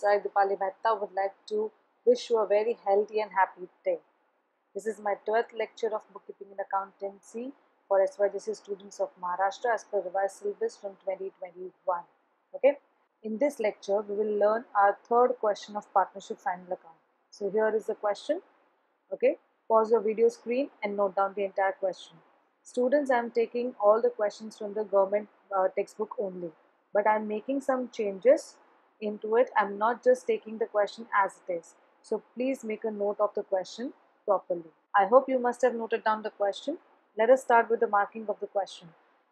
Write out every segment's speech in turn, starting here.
students, I Dipali Mehta would like to wish you a very healthy and happy day. This is my 12th lecture of bookkeeping and accountancy for SYGC students of Maharashtra as per revised syllabus from 2021. Okay. In this lecture, we will learn our third question of partnership final account. So here is the question. Okay. Pause your video screen and note down the entire question. Students, I am taking all the questions from the government textbook only, but I am making some changes into it. I am not just taking the question as it is. So please make a note of the question properly. I hope you must have noted down the question. Let us start with the marking of the question.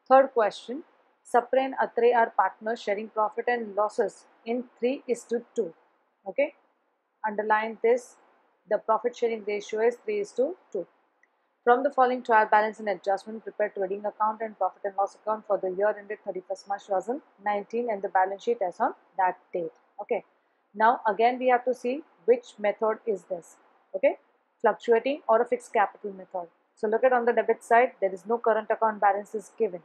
Third question, Sapre and Atre are partners sharing profit and losses in 3:2. Okay, underline this. The profit sharing ratio is 3:2. From the following trial balance and adjustment, prepare trading account and profit and loss account for the year ended 31st March 2019 and the balance sheet as on that date. Okay. Now again we have to see which method is this. Okay. Fluctuating or a fixed capital method. So look at on the debit side, there is no current account balance is given.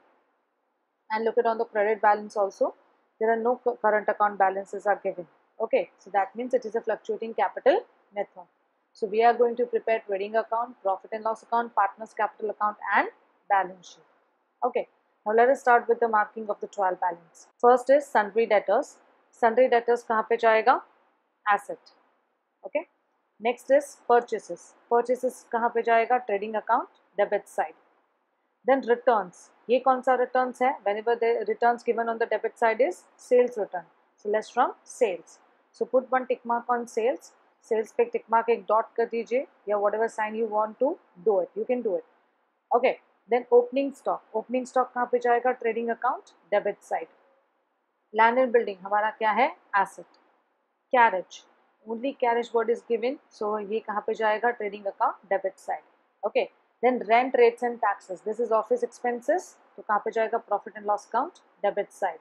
And look at on the credit balance also, there are no current account balances are given. Okay. So that means it is a fluctuating capital method. So we are going to prepare trading account, profit and loss account, partners capital account and balance sheet. Okay. Now let us start with the marking of the trial balance. First is sundry debtors. Sundry debtors कहाँ पे जाएगा? Asset. Okay. Next is purchases. Purchases कहाँ पे जाएगा? Trading account, debit side. Then returns. ये कौन सा returns है? Whenever the returns given on the debit side is sales return. So less from sales. So put one tick mark on sales. Sales पे tick mark एक dot कर दीजिए या whatever sign you want to do it, you can do it. Okay. Then opening stock. Opening stock कहाँ पे जाएगा? Trading account, debit side. Land and building हमारा क्या है? Asset. Carriage, only carriage word is given, so ये कहाँ पे जाएगा? Trading account, debit side. Okay. Then rent, rates and taxes, this is office expenses, तो कहाँ पे जाएगा? Profit and loss account, debit side.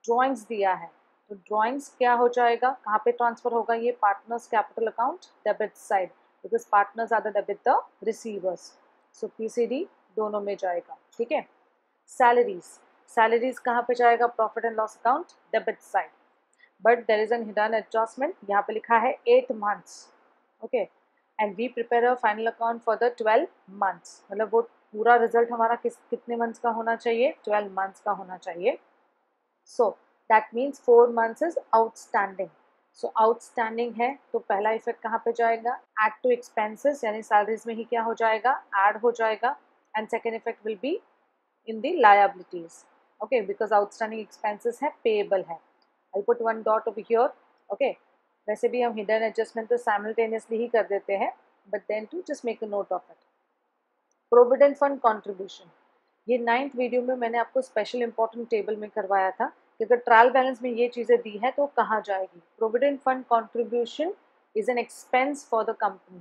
Drawings दिया है, तो ड्रॉइंग्स क्या हो जाएगा? कहाँ पे ट्रांसफर होगा? ये partners capital account, debit side, because partners are the debit the receivers. So PCD दोनों में जाएगा. ठीक है. सैलरीज, सैलरीज कहाँ पे जाएगा? Profit and loss account, debit side. But there is an hidden adjustment, यहाँ पे लिखा है 8 months. Okay. And we prepare a final account for the 12 months. मतलब वो पूरा रिजल्ट हमारा कितने मंथ्स का होना चाहिए? 12 months का होना चाहिए. सो that means 4 months is outstanding. So outstanding है तो पहला इफेक्ट कहाँ पे जाएगा? Add to expenses, यानी सैलरीज में ही क्या हो जाएगा? Add हो जाएगा. And second effect will be in the liabilities. Okay, because outstanding expenses है, payable है. I'll put one dot over here. Okay. वैसे भी हम hidden adjustment तो simultaneously ही कर देते हैं, but then to just make a note of it. Provident fund contribution. ये 9th वीडियो में मैंने आपको स्पेशल इंपॉर्टेंट टेबल में करवाया था कि अगर ट्रायल बैलेंस में ये चीज़ें दी हैं तो कहाँ जाएगी. Provident fund contribution is an expense for the company,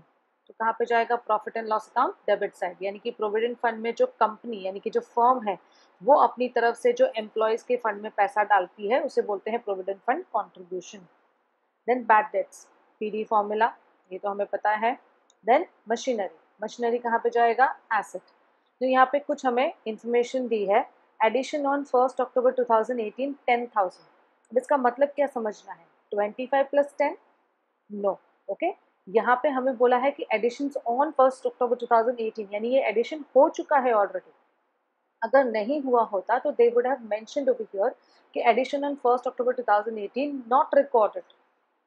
तो कहाँ पे जाएगा? Profit and loss account, debit side. यानी कि प्रोविडेंट फंड में जो कंपनी यानी कि जो फर्म है वो अपनी तरफ से जो एम्प्लॉयज़ के फंड में पैसा डालती है उसे बोलते हैं provident fund contribution. Then bad debts, PD formula ये तो हमें पता है. देन मशीनरी, मशीनरी कहाँ पे जाएगा? एसेट. तो यहाँ पे कुछ हमें इंफॉर्मेशन दी है. Addition on 1 October 2018 10,000. अब इसका मतलब क्या समझना है? 25 + 10? नो. ओके. यहाँ पे हमें बोला है कि एडिशन ऑन 1 October 2018, यानी ये एडिशन हो चुका है ऑलरेडी. अगर नहीं हुआ होता तो they would have mentioned over here कि addition on 1 October 2018 not recorded.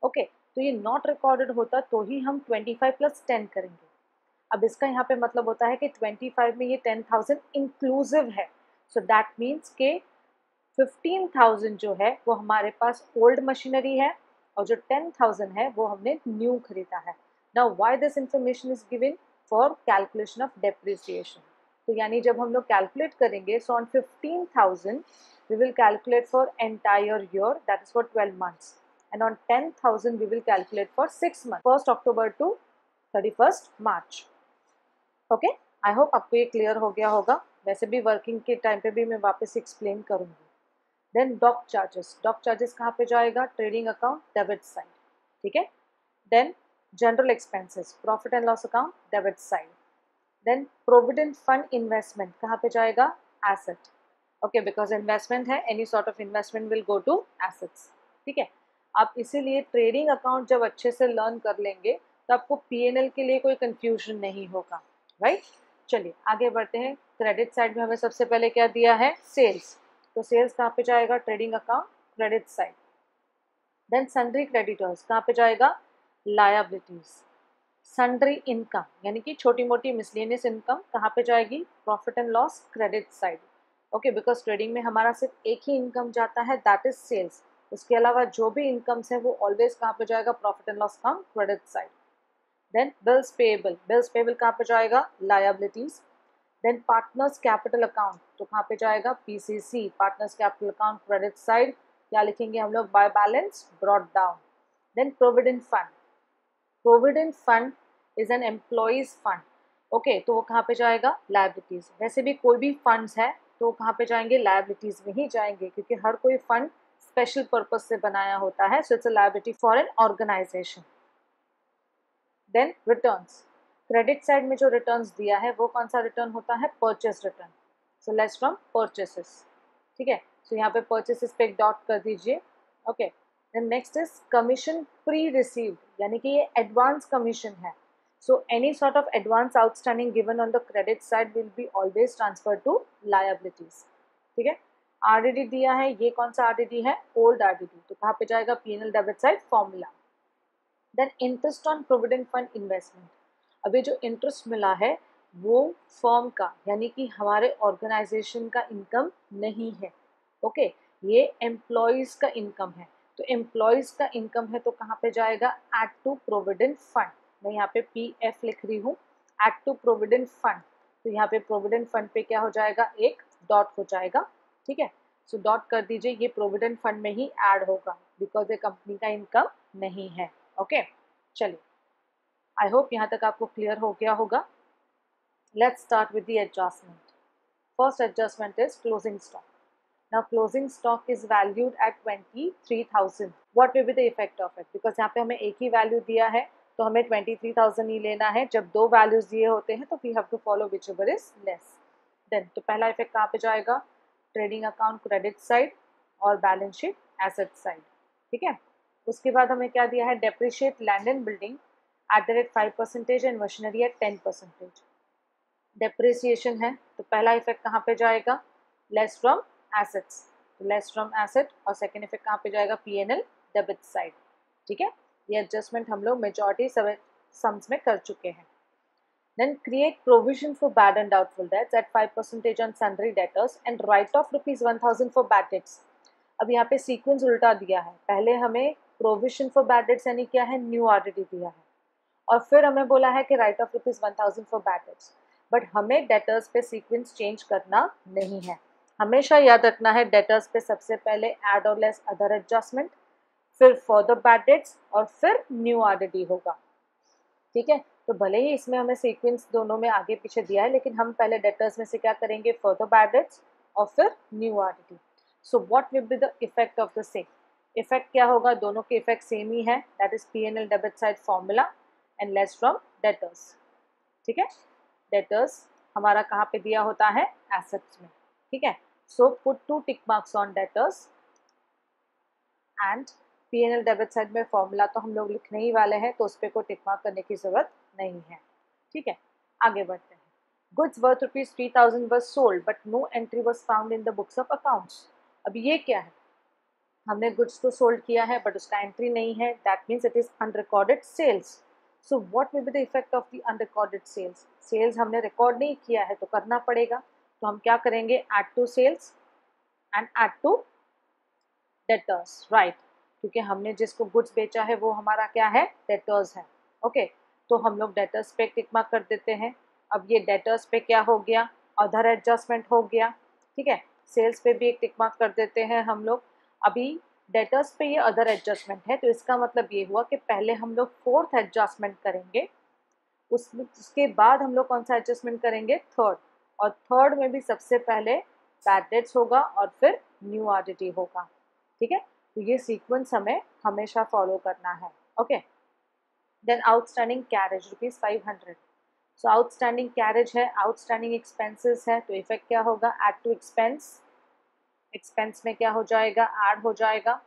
Okay. तो ये नॉट रिकॉर्डेड होता तो ही हम 25 + 10 करेंगे. अब इसका यहाँ पे मतलब होता है कि 25 में ये 10,000 इंक्लूसिव है. सो दैट मीन्स के 15,000 जो है वो हमारे पास ओल्ड मशीनरी है और जो 10,000 है वो हमने न्यू खरीदा है. Now why this information is given? For calculation of depreciation. तो यानी जब हम लोग कैलकुलेट करेंगे, so on 15,000 we will calculate for entire year, that is for 12 months, and on 10,000 we will calculate for 6 months, 1 October to 31st March. Okay. I hope आपको ये clear हो गया होगा. वैसे भी वर्किंग के टाइम पे भी मैं वापस एक्सप्लेन करूँगी. Then dock charges, dock charges कहाँ पे जाएगा? Trading account, debit side. ठीक है. Then general expenses, profit and loss account, debit side. Then provident fund investment कहाँ पे जाएगा? एसेट. ओके, बिकॉज इन्वेस्टमेंट है, any sort of investment will go to assets. ठीक है. आप इसीलिए ट्रेडिंग अकाउंट जब अच्छे से लर्न कर लेंगे तो आपको पीएनएल के लिए कोई कंफ्यूजन नहीं होगा, राइट। चलिए आगे बढ़ते हैं। क्रेडिट साइड में हमें सबसे पहले क्या दिया है, सेल्स। तो सेल्स कहाँ पे जाएगा, trading account credit side. Then sundry creditors कहाँ पे जाएगा, लायबिलिटीज। सन्ड्री इनकम यानी कि छोटी मोटी मिसलेनियस इनकम कहाँ पे जाएगी, profit and loss credit side. Okay, because trading में हमारा सिर्फ एक ही इनकम जाता है, दैट इज सेल्स। उसके अलावा जो भी इनकम्स है वो ऑलवेज कहाँ पे जाएगा, profit and loss cum credit side. Then bills payable, bills payable कहाँ पे जाएगा, liabilities. Then partners capital account तो कहाँ पे जाएगा, PCC, partners capital account credit side. क्या लिखेंगे हम लोग, by balance brought down. Then provident fund, provident fund is an employees fund. Okay, तो वो कहाँ पे जाएगा, लायबिलिटीज। वैसे भी कोई भी फंड्स है तो वो कहाँ पे जाएंगे, लायबिलिटीज में ही जाएंगे, क्योंकि हर कोई फंड स्पेशल पर्पज से बनाया होता है, so it's a liability for an organisation. Then returns, credit side में जो रिटर्न्स दिया है वो कौन सा रिटर्न होता है, purchase return. So less from purchases, ठीक है। सो यहाँ पे परचेसेस पे एक डॉट कर दीजिए। Okay, then next is commission pre received, यानी कि ये एडवांस कमीशन है। So any sort of advance outstanding given on the credit side will be always transfer to liabilities, ठीक है। आरडीडी दिया है, ये कौन सा आरडीडी है, ओल्ड आरडीडी, तो कहाँ पे जाएगा, PNL debit side formula. Then interest on provident fund investment, अभी जो इंटरेस्ट मिला है वो फर्म का यानी कि हमारे ऑर्गेनाइजेशन का इनकम नहीं है। ओके, ये एम्प्लॉयज का इनकम है। तो एम्प्लॉयज का इनकम है तो कहाँ पे जाएगा, एड टू प्रोविडेंट फंड। मैं यहाँ पे पीएफ लिख रही हूँ, एड टू प्रोविडेंट फंड। तो यहाँ पे प्रोविडेंट फंड पे क्या हो जाएगा, एक डॉट हो जाएगा, ठीक है। सो डॉट कर दीजिए, ये प्रोविडेंट फंड में ही ऐड होगा बिकॉज ये कंपनी का इनकम नहीं है। ओके, चलिए आई होप यहाँ तक आपको क्लियर हो गया होगा। Let's start with the adjustment. First adjustment is closing stock. Now closing stock is valued at 23,000. What will be the effect of it? Because यहाँ पे हमें एक ही वैल्यू दिया है तो हमें 23,000 ही लेना है। जब दो वैल्यूज दिए होते हैं तो we have to follow whichever is less. Then तो पहला इफेक्ट कहाँ पे जाएगा, ट्रेडिंग अकाउंट क्रेडिट साइड और बैलेंस शीट एसेट साइड, ठीक है। उसके बाद हमें क्या दिया है, depreciate land and building @ 5% and machinery at 10%। Depreciation है तो पहला इफेक्ट कहाँ पे जाएगा, लेस फ्रॉम एसेट्स, तो लेस फ्रॉम एसेट। और सेकेंड इफेक्ट कहाँ पे जाएगा, पीएनएल डेबिट साइड, ठीक है। ये एडजस्टमेंट हम लोग मेजॉरिटी सम्स में कर चुके हैं। Then create provision for bad and doubtful debts at 5% on sundry debtors and write off ₹1,000 for bad debts. अब यहाँ पे सीक्वेंस उल्टा दिया है, पहले हमें प्रोविजन फॉर बैड डेट्स यानी क्या है, न्यू आरडीडी दिया है, और फिर हमें बोला है कि right of ₹1,000 for bad debts. But हमें डेटर्स पे सीक्वेंस चेंज करना नहीं है। हमेशा याद रखना है, डेटर्स पे सबसे पहले एड और लेस अदर एडजस्टमेंट, फिर फर्दर बैड डेट्स और फिर न्यू आरडीडी होगा, ठीक है। तो भले ही इसमें हमें सीक्वेंस दोनों में आगे पीछे दिया है, लेकिन हम पहले डेटर्स में से क्या करेंगे, फर्दर बैड डेट्स और फिर new RDD. So what will be the effect of the same, effect क्या होगा, दोनों के इफेक्ट सेम ही है, that is PNL debit side formula and less from debtors, ठीक है। डेटर्स हमारा कहाँ पे दिया होता है, एसेट्स में, ठीक है। So put 2 tick marks on debtors and PNL debit side में फॉर्मूला तो हम लोग लिखने ही वाले हैं, तो उस पर कोई टिक मार्क करने की जरूरत नहीं है, ठीक है। आगे बढ़ते हैं। Goods worth ₹3,000 was sold but no entry was found in the books of accounts. अब ये क्या है, हमने गुड्स तो सोल्ड किया है बट उसका एंट्री नहीं है, that means it is unrecorded sales. So what will be the effect of the unrecorded sales, sales हमने रिकॉर्ड नहीं किया है तो करना पड़ेगा। तो हम क्या करेंगे, add to sales and add to debtors, right, क्योंकि हमने जिसको गुड्स बेचा है वो हमारा क्या है, डेटर्स है। ओके, तो हम लोग डेटर्स पे टिक मार्क कर देते हैं। अब ये डेटर्स पे क्या हो गया, अदर एडजस्टमेंट हो गया, ठीक है। सेल्स पे भी एक टिक मार्क कर देते हैं हम लोग। अभी डेटर्स पे ये अदर एडजस्टमेंट है, तो इसका मतलब ये हुआ कि पहले हम लोग फोर्थ एडजस्टमेंट करेंगे, उसके बाद हम लोग कौन सा एडजस्टमेंट करेंगे, थर्ड। और थर्ड में भी सबसे पहले बैड डेट्स होगा और फिर न्यू आरडीटी होगा, ठीक है। तो ये सीक्वेंस हमें हमेशा फॉलो करना है। Okay, then outstanding carriage ₹500। So outstanding carriage है, आउटस्टैंडिंग एक्सपेंसेस है, तो इफेक्ट क्या होगा, एड टू एक्सपेंस, एक्सपेंस में क्या हो जाएगा, ऐड हो जाएगा।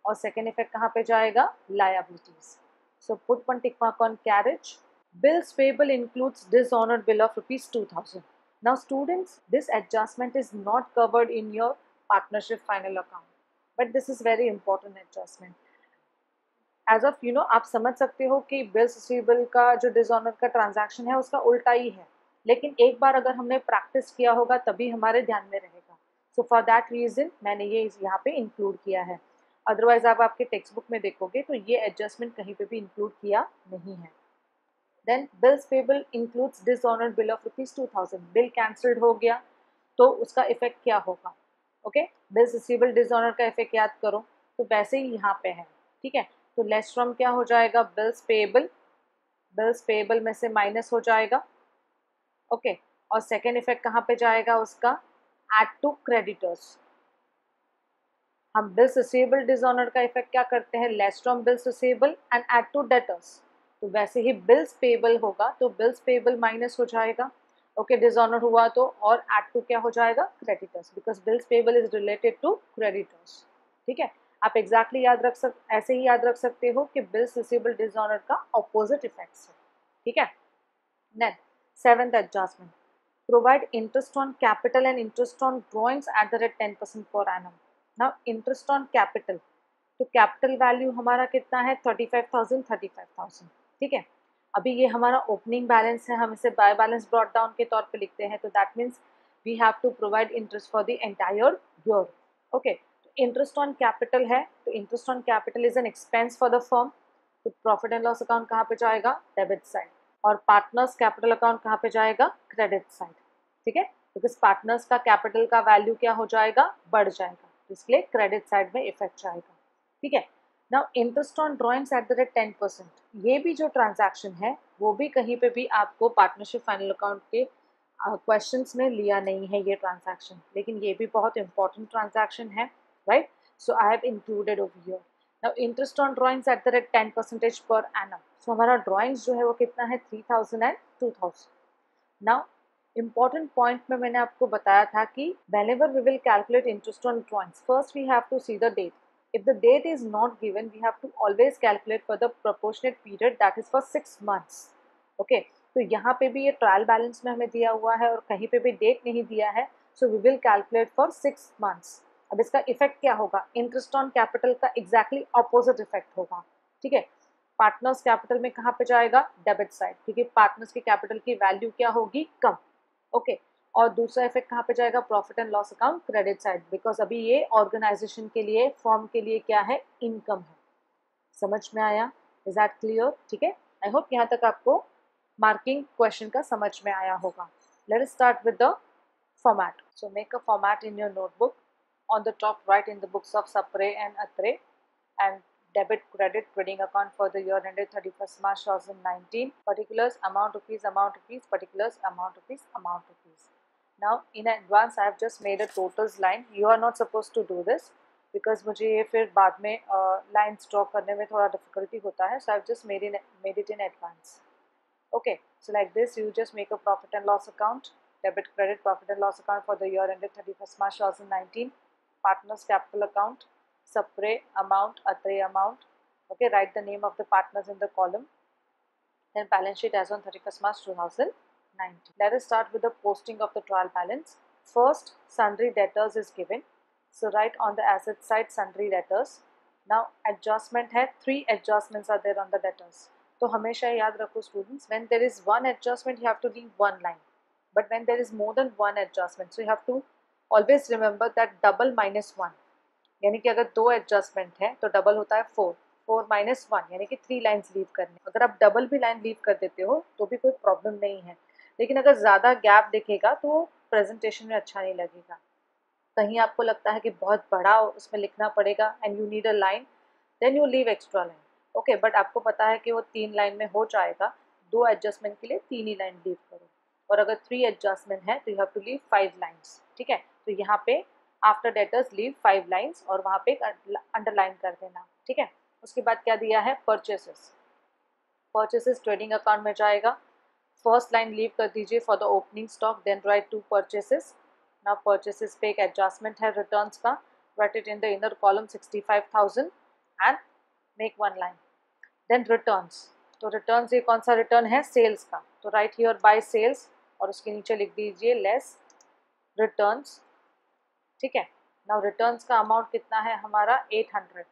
और सेकेंड इफेक्ट कहाँ पे जाएगा, liabilities. So put one tick mark on carriage. Bills payable includes dishonored bill of rupees 2000. Now students, this adjustment is not covered in your partnership final account, but this is very important adjustment. As of आप समझ सकते हो कि bills receivable का जो dishonour का transaction है उसका उल्टा ही है, लेकिन एक बार अगर हमने प्रैक्टिस किया होगा तभी हमारे ध्यान में रहेगा. सो फॉर दैट रीजन मैंने ये यहाँ पे इंक्लूड किया है. अदरवाइज आप आपके टेक्स्ट बुक में देखोगे तो ये एडजस्टमेंट कहीं पे भी इंक्लूड किया नहीं है. Then bills payable includes dishonoured bill of rupees 2000. Bill cancelled हो गया तो उसका इफेक्ट क्या होगा. ओके, बिल्स रिसीवेबल डिसऑनर का इफेक्ट याद करो तो वैसे ही यहाँ पे है. ठीक है, तो लेस फ्रॉम क्या हो जाएगा, बिल्स पेबल. बिल्स पेबल में से माइनस हो जाएगा. ओके, और सेकेंड इफेक्ट कहाँ पे जाएगा उसका, एड टू क्रेडिटर्स. हम बिल्स रिसीवेबल डिसऑनर का इफेक्ट क्या करते हैं, less from bills receivable and add to debtors. तो वैसे ही बिल्स पेबल होगा तो बिल्स पेबल माइनस हो जाएगा. ओके, डिसऑनर हुआ तो और एड टू क्या हो जाएगा, creditors, because bills payable is related to creditors. ठीक है, आप एग्जैक्टली ऐसे ही याद रख सकते हो कि बिल्स रिसीवेबल डिसऑनर का ऑपोजिट इफेक्ट्स है. ठीक है. Next, seventh adjustment, provide interest on capital and interest on drawings at the rate 10% per annum. Now interest on capital, तो कैपिटल वैल्यू हमारा कितना है, 35,000. ठीक है, अभी ये हमारा ओपनिंग बैलेंस है, हम इसे बाय बैलेंस ब्रॉट डाउन के तौर पे लिखते हैं. तो that means we have to provide interest for the entire year. Okay, तो इंटरेस्ट ऑन कैपिटल है तो interest on capital is an expense for the firm. तो प्रॉफिट एंड लॉस अकाउंट कहाँ पे जाएगा, डेबिट साइड. और पार्टनर्स कैपिटल अकाउंट कहाँ पे जाएगा, क्रेडिट साइड. ठीक है, बिकॉज पार्टनर्स का कैपिटल का वैल्यू क्या हो जाएगा, बढ़ जाएगा, तो इसलिए क्रेडिट साइड में इफेक्ट जाएगा. ठीक है. Now interest on drawings at the rate 10%, ये भी जो ट्रांजैक्शन है वो भी कहीं पे भी आपको पार्टनरशिप फाइनल अकाउंट के क्वेश्चंस में लिया नहीं है ये ट्रांजैक्शन, लेकिन ये भी बहुत इंपॉर्टेंट ट्रांजैक्शन है, right. So I have included over here. Now interest on drawings at the rate 10% per annum. सो हमारा ड्रॉइंग्स जो है वो कितना है, 3000 एंड 2000. नाउ important पॉइंट में मैंने आपको बताया था कि whenever we will calculate interest on drawings, first we have to see the date. If the date is not given, we have to always calculate for the proportionate period, that is for 6 months. Okay, तो यहाँ पे भी ये trial balance में हमें दिया हुआ है और कहीं पे भी डेट नहीं दिया है. So we will calculate for 6 months. अब इसका इफेक्ट क्या होगा, इंटरेस्ट ऑन कैपिटल का एग्जैक्टली ऑपोजिट इफेक्ट होगा. ठीक है, पार्टनर्स कैपिटल में कहाँ पे जाएगा, डेबिट साइड, क्योंकि पार्टनर्स की कैपिटल की वैल्यू क्या होगी, कम. ओके, और दूसरा इफेक्ट कहाँ पे जाएगा, profit and loss account, credit side, because अभी ये ऑर्गेनाइजेशन के लिए, फॉर्म के लिए क्या है, इनकम है. समझ में आया, इज दैट क्लियर. ठीक है, आई होप यहाँ तक आपको मार्किंग क्वेश्चन का समझ में आया होगा. Late us start with the format. So make a format in your notebook. On the top right in the books of Sapre and Atre and debit credit trading account for the year ended 31st March 2019, particulars, amount rupees, particulars, amount rupees. Now in advance I have just made a totals line. You are not supposed to do this because मुझे ये फिर बाद में lines draw करने में थोड़ा difficulty होता है. So I have just made it in advance. Okay, so like this you just make a profit and loss account, debit credit profit and loss account for the year ended 31st March 2019, partners capital account, Sapre amount, Atre amount. Okay, write the name of the partners in the column. Then balance sheet as on 31st March 2019. Let us start with the posting of the trial balance. First, sundry debtors is given. So write on the asset side sundry debtors. Now adjustment है, 3 adjustments are there on the debtors. तो हमेशा याद रखो students, when there is one adjustment you have to leave one line. But when there is more than one adjustment, so you have to always remember that double minus 1. यानी कि अगर 2 adjustment है तो double होता है 4. 4 minus 1 यानी कि 3 lines leave करनी. अगर आप डबल भी लाइन लीव कर देते हो तो भी कोई प्रॉब्लम नहीं है, लेकिन अगर ज़्यादा गैप दिखेगा तो प्रेजेंटेशन में अच्छा नहीं लगेगा. कहीं आपको लगता है कि बहुत बड़ा उसमें लिखना पड़ेगा and you need a line, then you leave extra line. Okay, but आपको पता है कि वो 3 लाइन में हो जाएगा. 2 एडजस्टमेंट के लिए 3 ही लाइन लीव करो, और अगर 3 एडजस्टमेंट है तो you have to leave 5 lines. ठीक है, तो यहाँ पे आफ्टर डेटर्स लीव 5 लाइन्स और वहाँ पे अंडरलाइन कर देना. ठीक है, उसके बाद क्या दिया है, परचेसेस. परचेसेस ट्रेडिंग अकाउंट में जाएगा. फर्स्ट लाइन लीव कर दीजिए for the opening stock, then write 2 purchases. Now purchases पे एक एडजस्टमेंट है रिटर्न्स का, write it in the inner column 65,000. And make one line. Then returns. तो रिटर्न्स ये कौन सा रिटर्न है? सेल्स का. तो राइट हियर बाय सेल्स और उसके नीचे लिख दीजिए लेस रिटर्न्स. ठीक है. नाउ रिटर्न्स का अमाउंट कितना है हमारा? 800.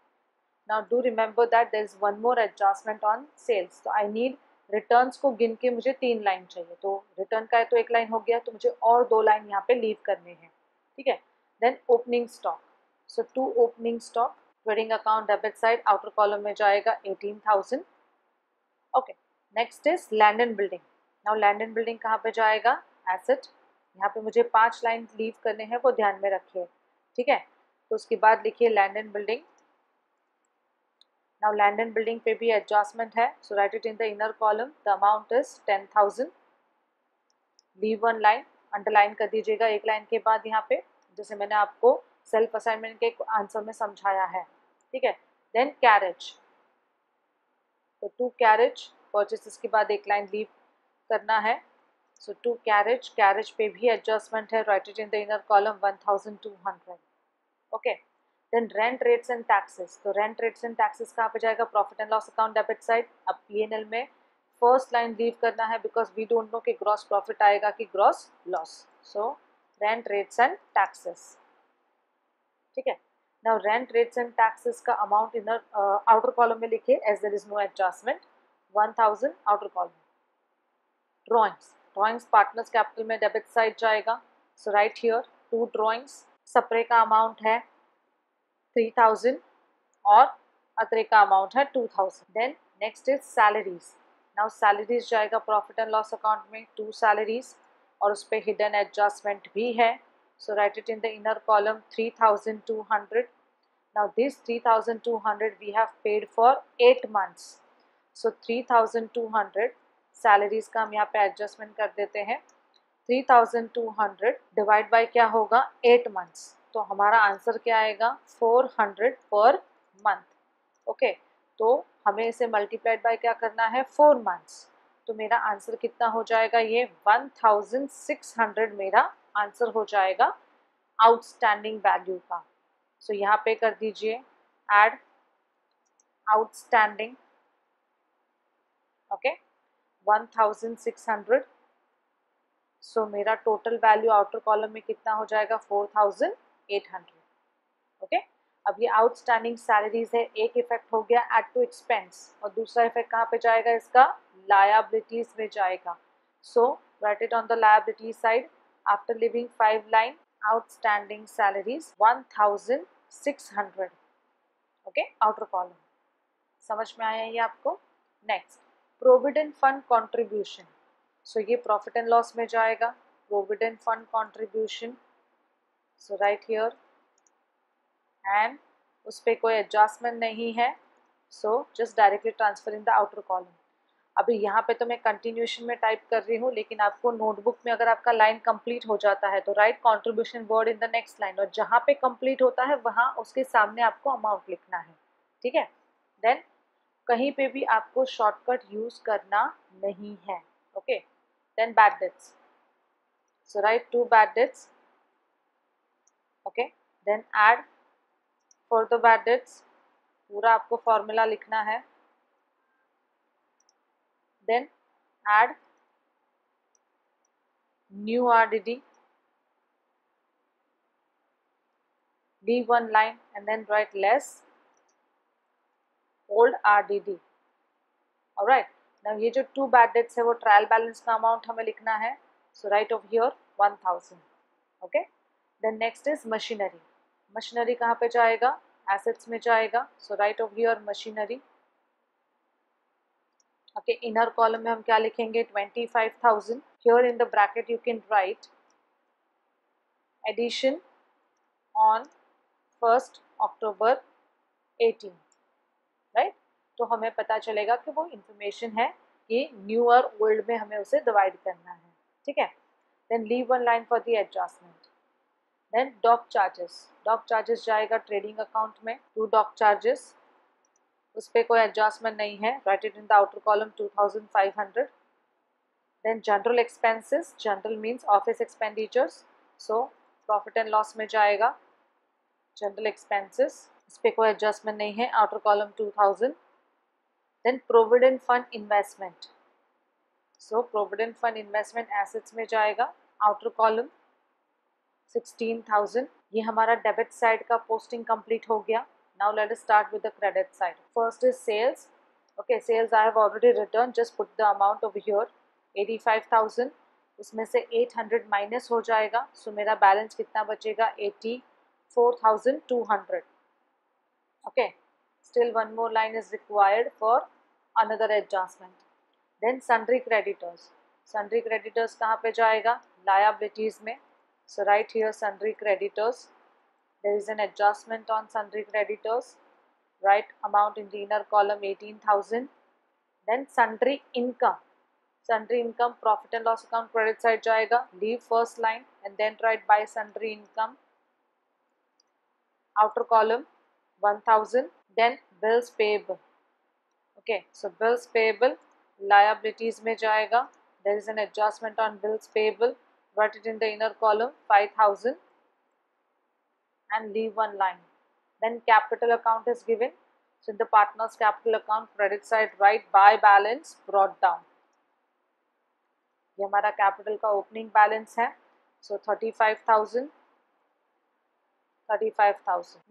Now do remember that there is one more adjustment on sales. तो आई नीड रिटर्न्स को गिन के मुझे 3 लाइन चाहिए. तो रिटर्न का है तो 1 लाइन हो गया, तो मुझे और 2 लाइन यहाँ पे लीव करने हैं. ठीक है. Then opening stock. So to opening stock. Trading account debit side outer column में जाएगा 18,000. Okay. Next is land and building. Now land and building कहाँ पे जाएगा? एसेट. यहाँ पे मुझे 5 लाइन लीव करने हैं, वो ध्यान में रखिए. ठीक है. तो उसके बाद लिखिए land and building. Now land and building पे भी एडजस्टमेंट है. So write it in the inner column. The amount is 10,000. Leave one line. Underline कर दीजिएगा 1 लाइन के बाद यहाँ पे, जैसे मैंने आपको सेल्फ असाइनमेंट के आंसर में समझाया है. ठीक है. Then carriage. तो टू कैरेज परचेसेस के बाद 1 लाइन लीव करना है. सो टू कैरेज. कैरेज पे भी एडजस्टमेंट है. Write it in the inner column 1200. Okay. Then rent rates and taxes. तो रेंट रेट्स एंड टैक्सेस कहाँ पे जाएगा? Profit and loss account debit side. अब पीएनएल में फर्स्ट लाइन लीव करना है बिकॉज वी डोंट नो कि ग्रॉस प्रॉफिट आएगा कि gross loss. So rent rates and taxes. ठीक है. Now rent rates and taxes का अमाउंट इनर आउटर कॉलम में लिखिए as there is no adjustment. 1000 outer column. Drawings. Drawings partners capital में debit side जाएगा. So write here 2 drawings. सप्रे का amount है 3000 और अतरे का अमाउंट है 2000. Then next is salaries. Now salaries जाएगा प्रॉफिट एंड लॉस अकाउंट में 2 सैलरीज और उस पर हिडन एडजस्टमेंट भी है. So write it in the inner column 3200. Now this 3200 we have paid for 8 months. So 3200 salaries का हम यहाँ पे एडजस्टमेंट कर देते हैं. 3200 डिवाइड बाय क्या होगा? 8 months. तो हमारा आंसर क्या आएगा? 400 पर मंथ. ओके. तो हमें इसे मल्टीप्लाइड बाय क्या करना है? 4 months. तो मेरा आंसर कितना हो जाएगा? ये 1600 मेरा आंसर हो जाएगा आउटस्टैंडिंग वैल्यू का. सो यहाँ पे कर दीजिए एड आउटस्टैंडिंग. ओके. 1600. सो मेरा टोटल वैल्यू आउटर कॉलम में कितना हो जाएगा? 4800. ओके. अब ये आउटस्टैंडिंग सैलरीज है. एक इफेक्ट हो गया एड टू एक्सपेंस और दूसरा इफेक्ट कहाँ पे जाएगा इसका? लायबिलिटीज में जाएगा. So write it on the liability side. After leaving 5 line outstanding salaries 1600. Okay. Outer column. समझ में आया ये आपको? Next provident fund contribution. So ये प्रॉफिट एंड लॉस में जाएगा. Provident fund contribution. So write here and उस पर कोई एडजस्टमेंट नहीं है. So just directly transfer in the outer column. अभी यहाँ पे तो मैं कंटिन्यूशन में टाइप कर रही हूँ, लेकिन आपको नोटबुक में अगर आपका लाइन कंप्लीट हो जाता है तो right contribution word in the next line, और जहाँ पे कंप्लीट होता है वहाँ उसके सामने आपको अमाउंट लिखना है. ठीक है. देन कहीं पे भी आपको शॉर्टकट यूज करना नहीं है. Okay. Then bad debts. So write 2 bad debts. Okay. Then add for the bad debts. पूरा आपको फॉर्मूला लिखना है. Then add new RDD. leave one line and then write less old RDD. alright. now ये जो 2 bad debts है वो trial balance का amount हमें लिखना है. so write over here 1000. okay. then next is machinery. Machinery कहाँ पे जाएगा? एसेट्स में जाएगा. so write over here machinery. okay. Inner column में हम क्या लिखेंगे? 25,000. here in the bracket you can write addition on 1st October 18. Right. तो हमें पता चलेगा कि वो इंफॉर्मेशन है कि न्यू और ओल्ड में हमें उसे डिवाइड करना है. ठीक है. Then leave one line for the adjustment. Then dock charges. Dock charges जाएगा ट्रेडिंग अकाउंट में. 2 डॉक चार्जेस. उस पर कोई एडजस्टमेंट नहीं है. Write it in the outer column 2500. Then general expenses. General means office expenditures. So profit and loss में जाएगा general expenses इस पर कोई एडजस्टमेंट नहीं है, outer column 2000. Then provident fund investment, so provident fund investment assets में जाएगा, outer column 16,000. ये हमारा डेबिट साइड का पोस्टिंग कंप्लीट हो गया. Now let us start with the credit side. First is sales. Okay, sales I have already written, just put the amount over here 85,000. उसमें से 800 minus हो जाएगा, सो मेरा बैलेंस कितना बचेगा 84,200. Okay, still one more line is required for another adjustment. Then sundry creditors. Sundry creditors कहाँ पे जाएगा, लायबिलिटीज में. So right here sundry creditors, there is an adjustment on sundry creditors, right amount in the inner column 18,000. Then sundry income. Sundry income profit and loss account credit side जाएगा, leave first line and then write by sundry income, outer column 1,000. Then bills payable. Okay, so bills payable liabilities में जाएगा, there is an adjustment on bills payable, write it in the inner column 5,000 and leave one line. Then capital account is given, so in the partner's capital account credit side write by balance brought down. ये हमारा capital का opening balance है, so 35,000.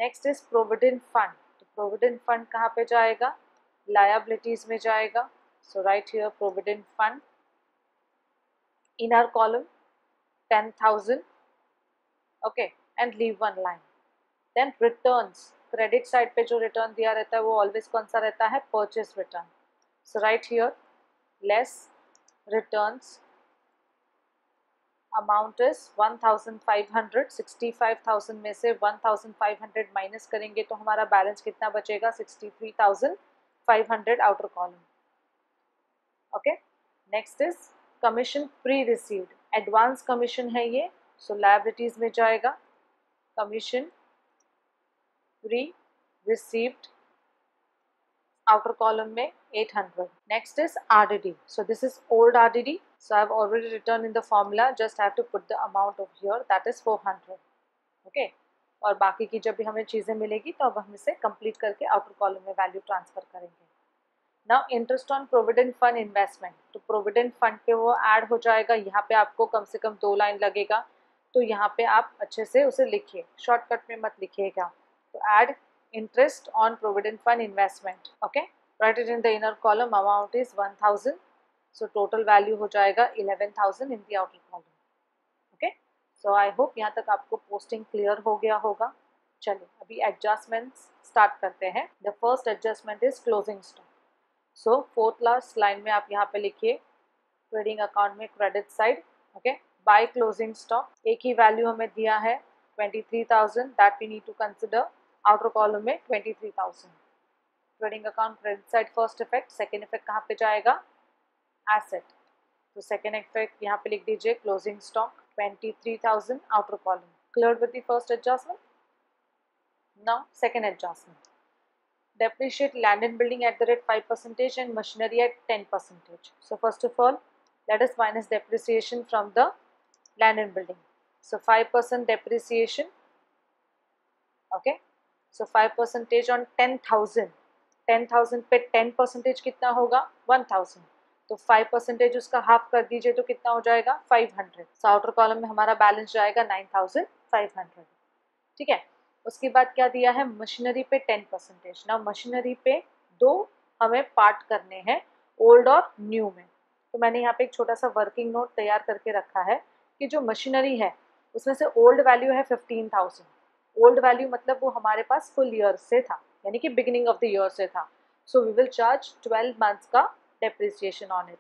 Next is provident fund. तो provident fund कहाँ पे जाएगा, liabilities में जाएगा, so write here provident fund, inner column 10,000. Okay, and leave one line. Then returns, credit side पे जो रिटर्न दिया रहता है वो ऑलवेज कौन सा रहता है, purchase return. So write here less returns, amount is 1,500. 65,000 में से 1,500 माइनस करेंगे तो हमारा बैलेंस कितना बचेगा, 63,500 outer column. Okay, next is commission pre received. Advance commission है ये, सो लायबिलिटीज में जाएगा, commission pre received, outer column में 800. Next is RDD. So this is old RDD. So I have already written in the formula. Just have to put the amount of here. That is 400. Okay. और बाकी की जब भी हमें चीज़ें मिलेगी तो अब हम इसे कंप्लीट करके आउटर कॉलम में वैल्यू ट्रांसफर करेंगे. Now interest on provident fund investment. तो प्रोविडेंट फंड पे वो ऐड हो जाएगा. यहाँ पे आपको कम से कम 2 लाइन लगेगा, तो यहाँ पे आप अच्छे से उसे लिखिए, शॉर्टकट में मत लिखिएगा. तो add interest on provident fund investment. Okay, write it in the inner column, amount is 1,000, so total value हो जाएगा 11,000 in the outer column. Okay, so I hope यहाँ तक आपको posting clear हो गया होगा. चलिए अभी adjustments start करते हैं. The first adjustment is closing stock. So fourth last line में आप यहाँ पे लिखिए trading account में credit side. Okay, by closing stock एक ही value हमें दिया है 23,000, that we need to consider. Outer column में 23,000. Trading account credit side first effect. Second effect कहाँ पे जाएगा, एसेट. तो सेकेंड इफेक्ट यहाँ पे लिख दीजिए closing stock 23,000 outer column. Clear with the first adjustment. Now second adjustment, depreciate land and building at the rate 5% and machinery at 10%. So first of all let us minus depreciation from the land and building. So 5% depreciation. Okay, so 5% on 10,000. 10,000 पे 10% कितना होगा, 1,000. तो 5% उसका half कर दीजिए तो कितना हो जाएगा, 500. सो आउटर कॉलम में हमारा बैलेंस जाएगा 9,500. ठीक है. उसके बाद क्या दिया है, मशीनरी पे 10%. ना मशीनरी पे 2 हमें पार्ट करने हैं, ओल्ड और न्यू में. तो मैंने यहाँ पे एक छोटा सा वर्किंग नोट तैयार करके रखा है कि जो मशीनरी है उसमें से ओल्ड वैल्यू है 15,000. ओल्ड वैल्यू मतलब वो हमारे पास फुल ईयर से था, यानी कि बिगिनिंग ऑफ द ईयर से था. So we will charge 12 months का depreciation on it.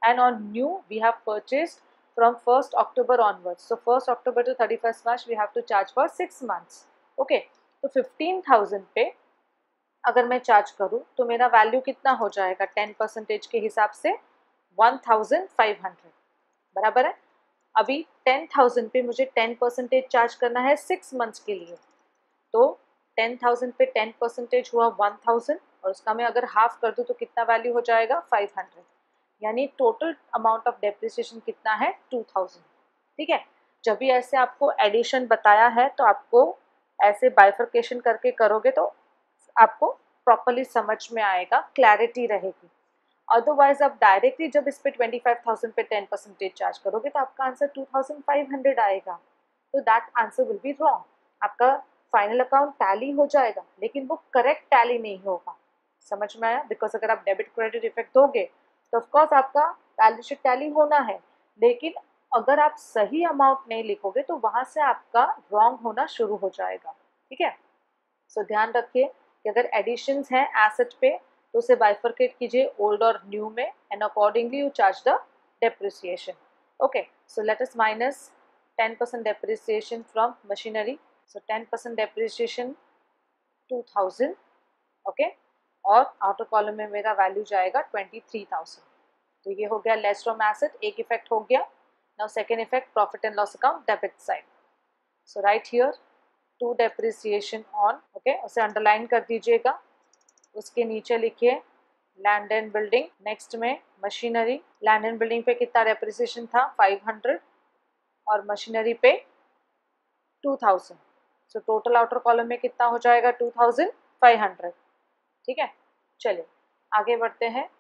And on new we have purchased from 1st October onwards. So 1st October to 31st March we have to charge for 6 months. Okay, तो 15,000 पे अगर मैं charge करूँ तो मेरा value कितना हो जाएगा 10% के हिसाब से 1,500. बराबर है. अभी 10,000 पे मुझे 10% चार्ज करना है 6 मंथ्स के लिए. तो 10,000 पे 10% हुआ 1,000, और उसका मैं अगर हाफ कर दूँ तो कितना वैल्यू हो जाएगा 500. यानी टोटल अमाउंट ऑफ डेप्रिसिएशन कितना है 2,000. ठीक है. जब भी ऐसे आपको एडिशन बताया है तो आपको ऐसे बाइफर्केशन करके करोगे तो आपको प्रॉपरली समझ में आएगा, क्लैरिटी रहेगी। अदरवाइज आप डायरेक्टली जब इस पे 25,000 पे 10% चार्ज करोगे तो आपका आंसर 2,500 आएगा, तो that answer will be wrong. आपका फाइनल अकाउंट टैली हो जाएगा लेकिन वो करेक्ट टैली नहीं होगा। समझ में आया? बिकॉज अगर आप डेबिट क्रेडिट इफेक्ट दोगे तो ऑफकोर्स आपका बैलेंस शीट टैली होना है, लेकिन अगर आप सही अमाउंट नहीं लिखोगे तो वहां से आपका रॉन्ग होना शुरू हो जाएगा। ठीक है, सो ध्यान रखिए कि अगर एडिशंस हैं एसेट पे तो उसे बाइफर्केट कीजिए ओल्ड और न्यू में, and accordingly you charge the depreciation. Okay, so let us minus 10% depreciation from machinery. So 10% depreciation 2000। Okay, और आउटर कॉलम में मेरा वैल्यू जाएगा 23,000। तो ये हो गया लेस फ्रॉम एसेट, एक इफेक्ट हो गया। Now second effect, profit and loss account debit side. So write here to depreciation on, okay, उसे अंडरलाइन कर दीजिएगा। उसके नीचे लिखिए लैंड एंड बिल्डिंग, नेक्स्ट में मशीनरी। लैंड एंड बिल्डिंग पे कितना डेप्रिसिएशन था? 500, और मशीनरी पे 2000। सो टोटल आउटर कॉलम में कितना हो जाएगा? 2500। ठीक है, चलिए आगे बढ़ते हैं।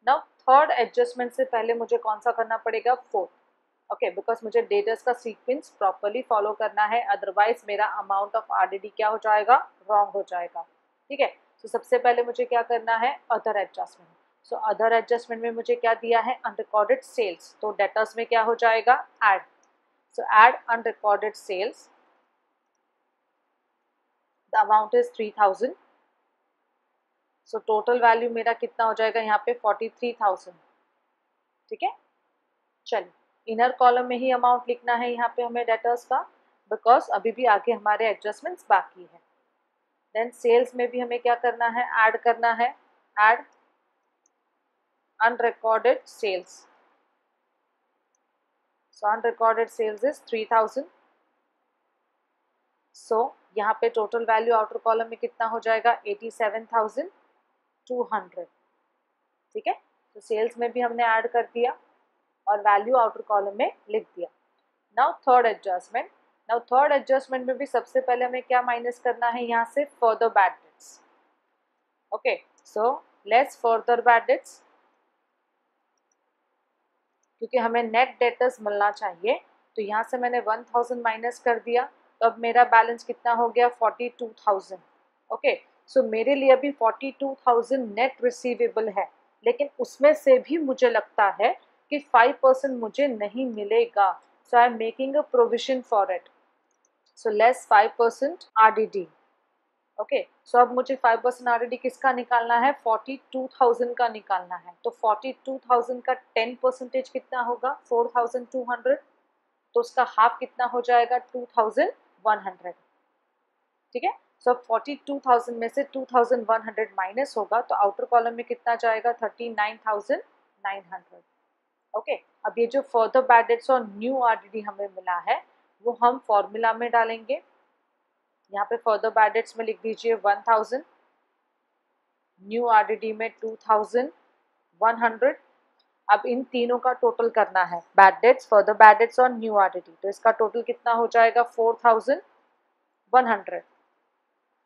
नाउ थर्ड एडजस्टमेंट से पहले मुझे कौन सा करना पड़ेगा? फोर्थ। ओके, बिकॉज मुझे डेटर्स का सीक्वेंस प्रॉपरली फॉलो करना है, अदरवाइज मेरा अमाउंट ऑफ आरडीडी क्या हो जाएगा? रॉन्ग हो जाएगा। ठीक है, तो सबसे पहले मुझे क्या करना है? Other adjustment. So other adjustment में मुझे क्या दिया है? अनरिकॉर्डेड सेल्स, तो डेटर्स में क्या हो जाएगा? Add. So add unrecorded sales, the amount is 3000। So total value मेरा कितना हो जाएगा यहाँ पे? 43,000। ठीक है, चलिए इनर कॉलम में ही अमाउंट लिखना है यहाँ पे हमें डेटर्स का, बिकॉज अभी भी आगे हमारे एडजस्टमेंट्स बाकी है। देन सेल्स में भी हमें क्या करना है? ऐड करना है, add unrecorded sales. So unrecorded sales is 3000। So यहाँ पे टोटल वैल्यू आउटर कॉलम में कितना हो जाएगा? 87,200। ठीक है, तो सेल्स में भी हमने ऐड कर दिया और वैल्यू आउटर कॉलम में लिख दिया। Now third adjustment. Now third adjustment में भी सबसे पहले हमें क्या माइनस करना है? यहाँ से further bad debts. Okay, so less further bad debts, क्योंकि हमें नेट डेटर्स मिलना चाहिए, तो यहाँ से मैंने 1000 माइनस कर दिया, तो अब मेरा बैलेंस कितना हो गया? 42,000। ओके, सो मेरे लिए अभी 42,000 नेट रिसीवेबल है, लेकिन उसमें से भी मुझे लगता है कि 5% मुझे नहीं मिलेगा। So I am making a provision for it. So less 5% RDD. Okay, so अब मुझे 5% आरडीडी किसका निकालना है? 42,000 का निकालना है। तो 42,000 का 10% कितना होगा? 4,200। तो उसका हाफ कितना हो जाएगा? 2,100। ठीक है, सो अब 42,000 में से 2,100 माइनस होगा तो आउटर कॉलम में कितना जाएगा? 39,900। ओके, अब ये जो फर्दर बैड डेट्स और न्यू आरडीडी हमें मिला है वो हम फॉर्मूला में डालेंगे। यहाँ पे फर्दर बैड डेट्स में लिख दीजिए 1000, न्यू आरडीडी में 2,100। अब इन तीनों का टोटल करना है, bad debts, further bad debts और न्यू आरडीडी, तो इसका टोटल कितना हो जाएगा? 4,100।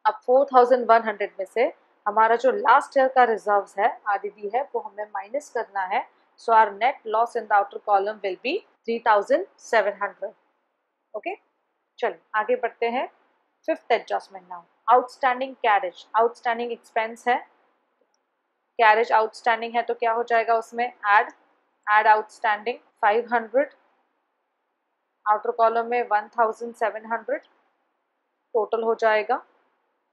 अब 4,100 में से हमारा जो लास्ट ईयर का रिजर्व्स है, आरडीडी है, वो हमें माइनस करना है। So our net loss in the outer column will be 3,700। Okay, चलिए आगे बढ़ते हैं। Fifth adjustment now, outstanding carriage. Outstanding expense है, कैरेज आउटस्टैंडिंग है, तो क्या हो जाएगा उसमें? ऐड आउटस्टैंडिंग 500, आउटर कॉलम में 1,700 टोटल हो जाएगा।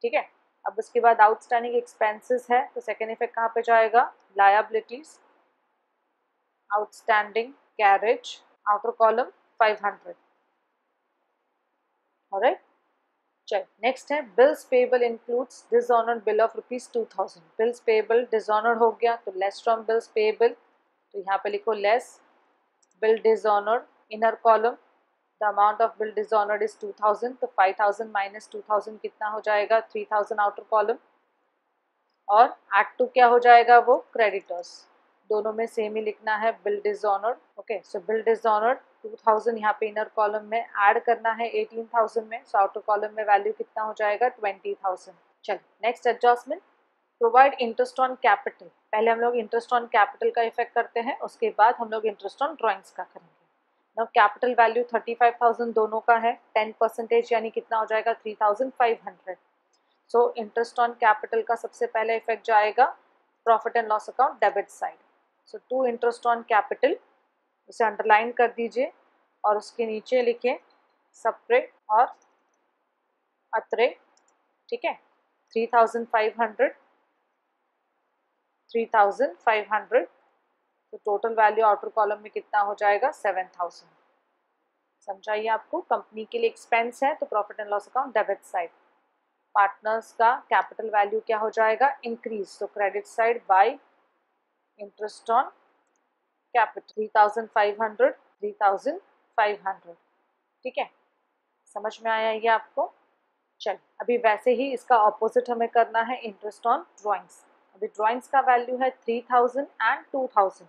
ठीक है, अब उसके बाद आउटस्टैंडिंग एक्सपेंसेस है, तो सेकेंड इफेक्ट कहाँ पे जाएगा? Liabilities, outstanding carriage, outer column 500। Alright, चल नेक्स्ट है bills payable includes dishonoured bill of ₹2000। Bills payable dishonoured हो गया तो लेस फ्रॉम बिल्स पेबल, तो यहाँ पे लिखो less bill dishonoured, inner column the amount of bill dishonoured is 2000, तो 5000 माइनस 2000 कितना हो जाएगा? 3000 आउटर कॉलम, और एड टू क्या हो जाएगा? वो क्रेडिटर्स। दोनों में सेम ही लिखना है, बिल डिसऑनर्ड। ओके, सो बिल डिसऑनर्ड 2000 यहाँ पे इनर कॉलम में ऐड करना है 18,000 में, सो आउटर कॉलम में वैल्यू कितना हो जाएगा 20,000। चलो next adjustment, provide interest on capital. पहले हम लोग इंटरेस्ट ऑन कैपिटल का इफेक्ट करते हैं, उसके बाद हम लोग इंटरेस्ट ऑन ड्राइंग्स का करेंगे। नाउ कैपिटल वैल्यू 35,000 दोनों का है, 10% यानी कितना हो जाएगा 3,500। सो इंटरेस्ट ऑन कैपिटल का सबसे पहले इफेक्ट जाएगा profit and loss account debit side. So to interest on capital, उसे अंडरलाइन कर दीजिए और उसके नीचे लिखें सेपरेट और अतरे, ठीक है। 3,500 3,500, तो टोटल वैल्यू आउटर कॉलम में कितना हो जाएगा 7,000। समझाइए, आपको कंपनी के लिए एक्सपेंस है तो profit and loss account debit side. Partners का कैपिटल वैल्यू क्या हो जाएगा इंक्रीज, तो credit side by interest on capital 3,500 3,500, ठीक है। समझ में आया ये आपको? चल अभी वैसे ही इसका ऑपोजिट हमें करना है इंटरेस्ट ऑन ड्राइंग्स। अभी ड्राइंग्स का वैल्यू है 3,000 एंड 2,000।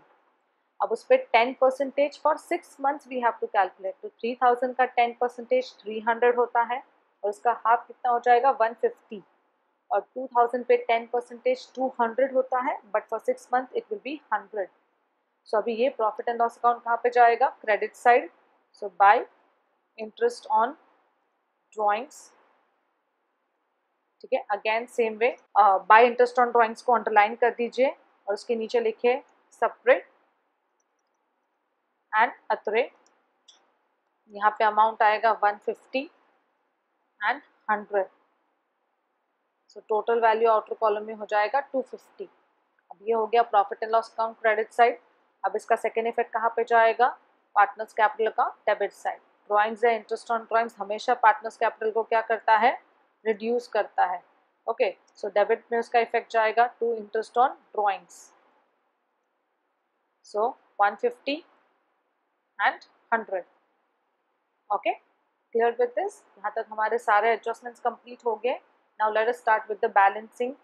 अब उस पर 10% for 6 months we have to calculate. तो 3,000 का 10% 300 होता है और उसका हाफ कितना हो जाएगा 150, और 2,000 पे 10% 200 होता है, but for 6 month it will be 100। सो अभी ये प्रॉफिट एंड लॉस अकाउंट कहाँ पे जाएगा, credit side. So bye interest on drawings, ठीक है। Again same way, bye interest on drawings को अंडरलाइन कर दीजिए और उसके नीचे लिखिए सेपरेट एंड अतरे। यहाँ पे अमाउंट आएगा 150 and 100। So total value outer column में हो जाएगा 250। अब ये हो गया profit and loss account credit side. अब इसका सेकेंड इफेक्ट कहाँ पे जाएगा, partners capital account debit side. Drawings या इंटरेस्ट ऑन ड्राइंग्स हमेशा पार्टनर्स कैपिटल को क्या करता है, रिड्यूस करता है। ओके, सो डेबिट में उसका इफेक्ट जाएगा to interest on drawings. So 150 and 100। Okay, clear with this? यहाँ तक हमारे सारे एडजस्टमेंट्स कंप्लीट हो गए। Now let us start with the balancing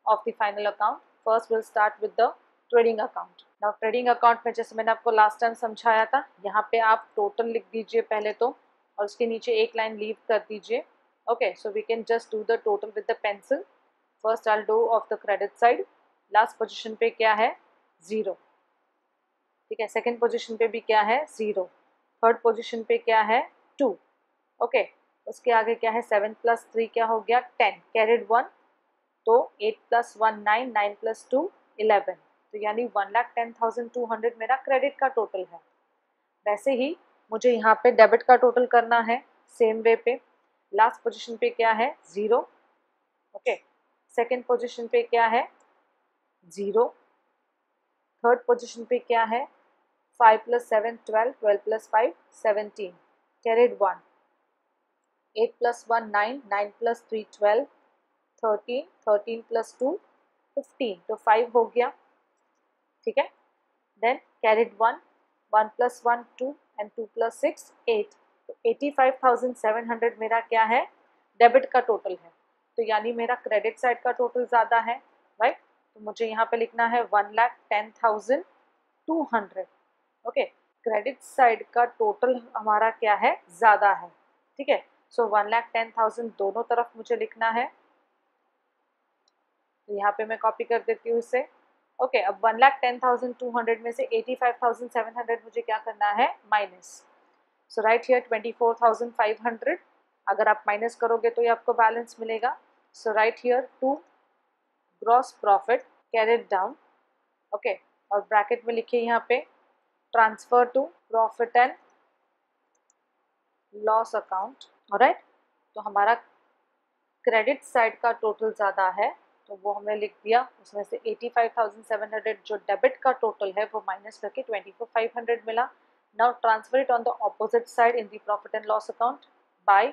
of the final account. First will start with the trading account. Now trading account में जैसे मैंने आपको लास्ट टाइम समझाया था, यहाँ पे आप टोटल लिख दीजिए पहले तो, और उसके नीचे एक लाइन लीव कर दीजिए। Okay, so we can just do the total with the pencil. First I will do of the credit side. Last position पे क्या है 0, ठीक है। सेकंड पोजीशन पे भी क्या है 0। थर्ड पोजीशन पे क्या है 2। ओके, उसके आगे क्या है 7 + 3 क्या हो गया 10, कैरिड 1, तो 8 + 1 9, 9 + 2 11, तो यानी 1,10,200 मेरा क्रेडिट का टोटल है। वैसे ही मुझे यहाँ पे डेबिट का टोटल करना है सेम वे पे। लास्ट पोजीशन पे क्या है 0, ओके। सेकंड पोजीशन पे क्या है 0। थर्ड पोजीशन पे क्या है 5 + 7 12, 12 + 5 17, कैरिड 1, 8 + 1 9, 9 + 3 12, 13, 13 + 2 15, तो 5 हो गया, ठीक है। देन कैरिड 1, 1 + 1 2 एंड 2 + 6 8, तो 85,700 मेरा क्या है डेबिट का टोटल है। तो यानी मेरा क्रेडिट साइड का टोटल ज़्यादा है, राइट। तो मुझे यहाँ पे लिखना है 1,10,200। ओके, क्रेडिट साइड का टोटल हमारा क्या है ज़्यादा है, ठीक है। सो 1,10,000 दोनों तरफ मुझे लिखना है, तो यहाँ पे मैं कॉपी कर देती हूँ इसे। ओके, अब 1,10,200 में से 85,700 मुझे क्या करना है माइनस। सो राइट हियर 24,500, अगर आप माइनस करोगे तो ये आपको बैलेंस मिलेगा। So write here to gross profit carried down, okay, और ब्रैकेट में लिखिए यहाँ पे transfer to profit and loss account. Alright, तो हमारा क्रेडिट साइड का टोटल ज़्यादा है तो वो हमने लिख दिया, उसमें से 85,700 जो डेबिट का टोटल है वो माइनस करके 24,500 मिला। Now transfer it on the opposite side in the profit and loss account by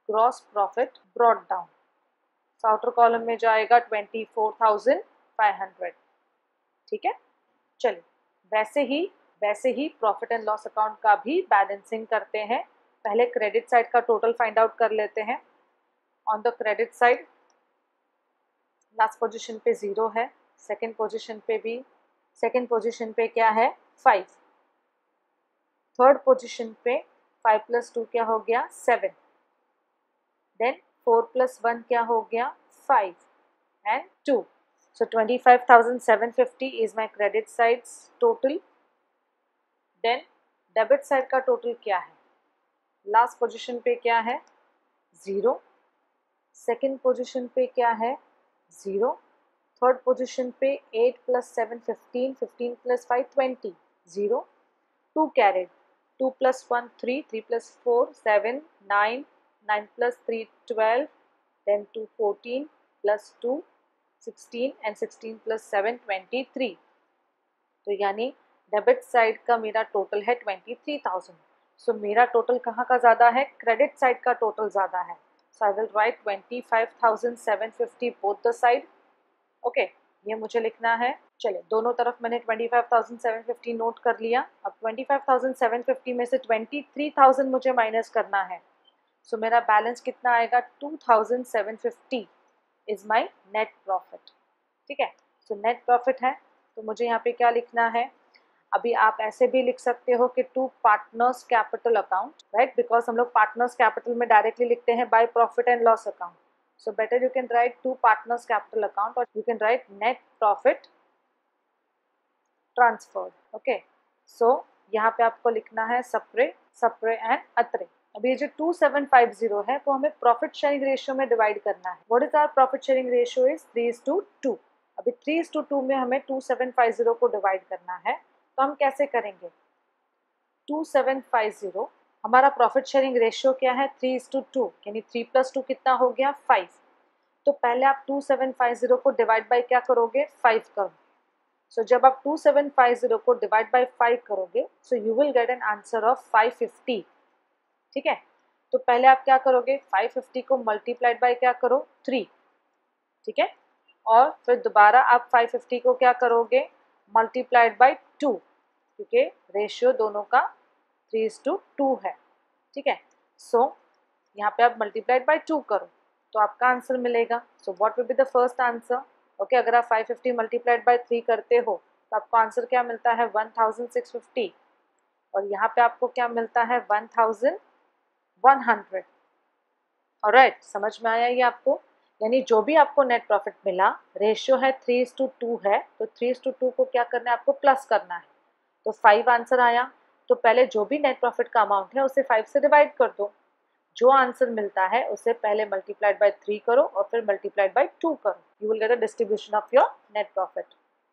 gross profit brought down. Outer column में जाएगा 24,500, ठीक है। चलिए वैसे ही प्रॉफिट एंड लॉस अकाउंट का भी बैलेंसिंग करते हैं। पहले क्रेडिट साइड का टोटल फाइंड आउट कर लेते हैं। On the credit side last position पे 0 है, सेकंड पोजीशन पे क्या है 5, थर्ड पोजीशन पे 5 + 2 क्या हो गया 7, देन 4 + 1 क्या हो गया 5 and 2. So 25,750 is my credit side's total. Then debit side का टोटल क्या है? लास्ट पोजीशन पे क्या है 0, सेकेंड पोजीशन पे क्या है 0, थर्ड पोजीशन पे 8 + 7 15, 15 + 5 20, 0, 2 carried, 2 + 1 3, 3 + 4 7, 9, 9 + 3 12, then 2 14 + 2 16 and 16 + 7 23. तो यानी डेबिट साइड का मेरा टोटल है 23,000. सो मेरा टोटल कहाँ का ज़्यादा है? क्रेडिट साइड का टोटल ज़्यादा है. So I will write 25,750 both the side. Okay, ये मुझे लिखना है. चलिए, दोनों तरफ मैंने 25,750 नोट कर लिया. अब 25,750 में से 23,000 मुझे माइनस करना है. सो मेरा बैलेंस कितना आएगा 2,750 इज माई नेट प्रॉफिट. ठीक है, सो नेट प्रॉफिट है तो मुझे यहाँ पे क्या लिखना है? अभी आप ऐसे भी लिख सकते हो कि to partners capital account, right, because हम लोग पार्टनर्स कैपिटल में डायरेक्टली लिखते हैं by profit and loss account. So better you can write to partners capital account और you can write net profit transferred. Okay, so यहाँ पे आपको लिखना है सप्रे, सप्रे एंड अत्रे. अभी ये जो 2750 है वो हमें प्रॉफिट शेयरिंग रेशियो में डिवाइड करना है. What is our profit sharing ratio? Is 3:2. अभी 3:2 में हमें 2750 को डिवाइड करना है. तो हम कैसे करेंगे? 2750 हमारा प्रॉफिट शेयरिंग रेशियो क्या है 3:2, यानी 3 + 2 कितना हो गया 5. तो पहले आप 2750 को डिवाइड बाय क्या करोगे 5 करो. सो जब आप 2750 को डिवाइड बाय 5 करोगे so you will get an answer of 550. ठीक है, तो पहले आप क्या करोगे 550 को मल्टीप्लाइड बाय क्या करो 3. ठीक है, और फिर दोबारा आप 550 को क्या करोगे मल्टीप्लाइड बाय 2, क्योंकि रेशियो दोनों का 3:2 है. ठीक है, सो यहाँ पे आप मल्टीप्लाइड बाय 2 करो तो आपका आंसर मिलेगा. सो what will be the first answer? Okay, अगर आप 550 मल्टीप्लाइड बाय 3 करते हो तो आपको आंसर क्या मिलता है 1650, और यहाँ पे आपको क्या मिलता है 1100. ऑलराइट, समझ में आया ये आपको? यानी जो भी आपको नेट प्रॉफिट मिला, रेशियो है 3:2 है, तो 3:2 को क्या करना है आपको प्लस करना है. तो 5 आंसर आया, तो पहले जो भी नेट प्रॉफिट का अमाउंट है उसे 5 से डिवाइड कर दो. जो आंसर मिलता है उसे पहले मल्टीप्लाइड बाय 3 करो और फिर मल्टीप्लाइड बाय 2 करो. You will get a distribution of your net profit.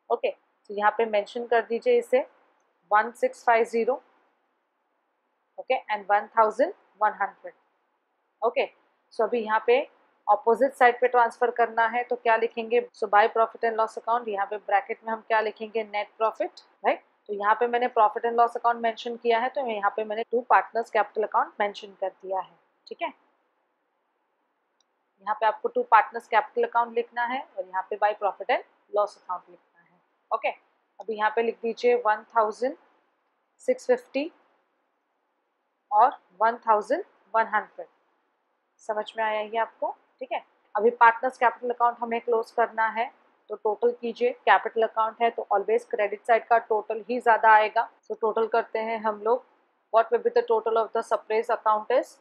Okay, तो यहाँ पे मेंशन कर दीजिए इसे 1650, ओके, एंड 1100. ओके, सो अभी यहाँ पे ऑपोजिट साइड पे ट्रांसफर करना है तो क्या लिखेंगे? So by profit and loss account, यहाँ पे ब्रैकेट में हम क्या लिखेंगे नेट प्रॉफिट, राइट. तो यहाँ पे मैंने profit and loss account mention किया है तो यहाँ पे मैंने two partners capital account mention कर दिया है. ठीक है, यहाँ पे आपको टू पार्टनर्स कैपिटल अकाउंट लिखना है और यहाँ पे bye profit and loss account लिखना है. ओके, अभी यहाँ पे लिख दीजिए 1650 और 1100. समझ में आया ये आपको? ठीक है, अभी पार्टनर्स कैपिटल अकाउंट हमें क्लोज करना है तो टोटल कीजिए. कैपिटल अकाउंट है तो ऑलवेज क्रेडिट साइड का टोटल ही ज़्यादा आएगा. तो टोटल करते हैं हम लोग. What will be the total of the surprise account is?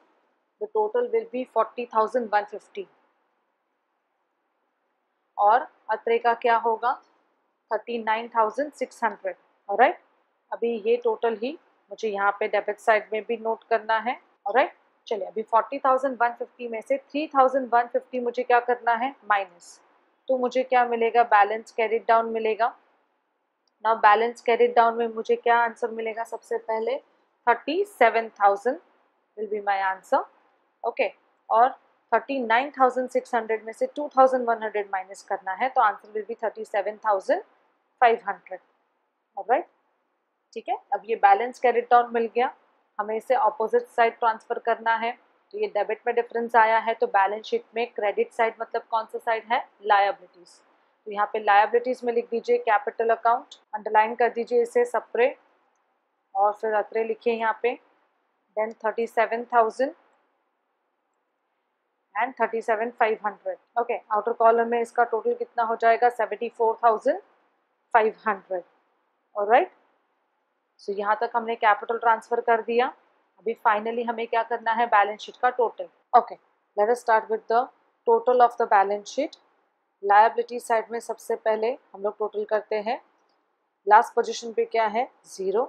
The total will be 40,150. और अत्रे का क्या होगा 39,600. ऑलराइट, अभी ये टोटल ही मुझे यहाँ पे डेबिट साइड में भी नोट करना है. ऑलराइट, चलिए अभी 40,150 में से 3,150 मुझे क्या करना है माइनस. तो मुझे क्या मिलेगा? बैलेंस कैरिड डाउन मिलेगा. ना बैलेंस कैरिड डाउन में मुझे क्या आंसर मिलेगा? सबसे पहले 37,000 will be my answer. Okay, और 39,600 में से 2,100 माइनस करना है तो आंसर विल बी 37,500. ऑलराइट, ठीक है, अब ये बैलेंस कैरिड डाउन मिल गया, हमें इसे ऑपोजिट साइड ट्रांसफर करना है. तो ये डेबिट में डिफरेंस आया है तो बैलेंस शीट में क्रेडिट साइड मतलब कौन सा साइड है? लायबिलिटीज. तो यहाँ पे लायबिलिटीज में लिख दीजिए कैपिटल अकाउंट, अंडरलाइन कर दीजिए इसे सप्रे और फिर अत्रे लिखिए यहाँ पे. Then 37,000 and 37,500. Okay, outer column में इसका टोटल कितना हो जाएगा 74,500. ऑलराइट, सो यहाँ तक हमने कैपिटल ट्रांसफर कर दिया। अभी फाइनली हमें क्या करना है, बैलेंस शीट का total. Okay, late us start with the total of the balance sheet. Liability side में सबसे पहले हम लोग टोटल करते हैं। लास्ट पोजीशन पे क्या है, 0।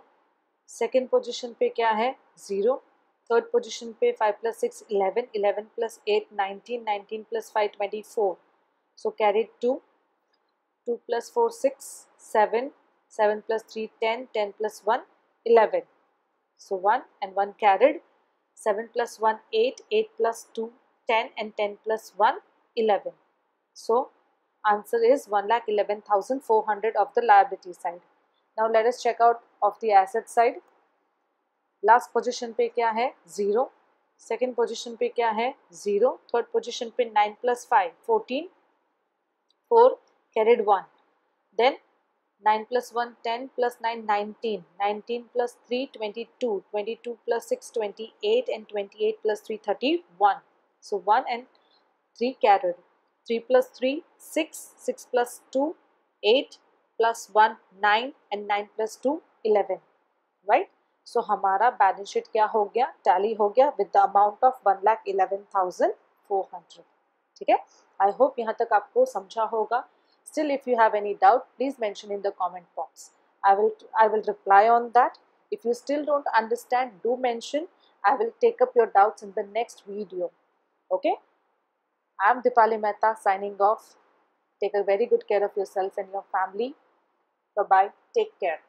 सेकेंड पोजीशन पे क्या है, 0। थर्ड पोजीशन पे 5 + 6 11, 11 + 8 19, 19 + 5 24। सो carry 2, 2 + 4 6 7, 7 + 3 10, 10 + 1 11. So 1 and 1 carried. 7 + 1 8, 8 + 2 10, and 10 + 1 11. So answer is 1,11,400 of the liability side. Now let us check out of the asset side. Last position पे क्या है, 0। सेकेंड पोजीशन पे क्या है, 0। थर्ड पोजीशन पे 9 + 5 14, 4 carried 1. Then 9 + 1 10 + 9 19, 19 + 3 22, 22 + 6 28, and 28 + 3 31. So 1 and 3 carried. 3 + 3 6, 6 + 2 8, + 1 9, and 9 + 2 11. Right. सो हमारा balance sheet क्या हो गया, टैली हो गया विद द अमाउंट ऑफ 1,11,400। ठीक है, आई होप यहाँ तक आपको समझा होगा। Still, if you have any doubt, please mention in the comment box. I will reply on that. If you still don't understand, do mention. I will take up your doubts in the next video. Okay? I am Dipali Mehta signing off. Take a very good care of yourself and your family. Bye-bye. Take care.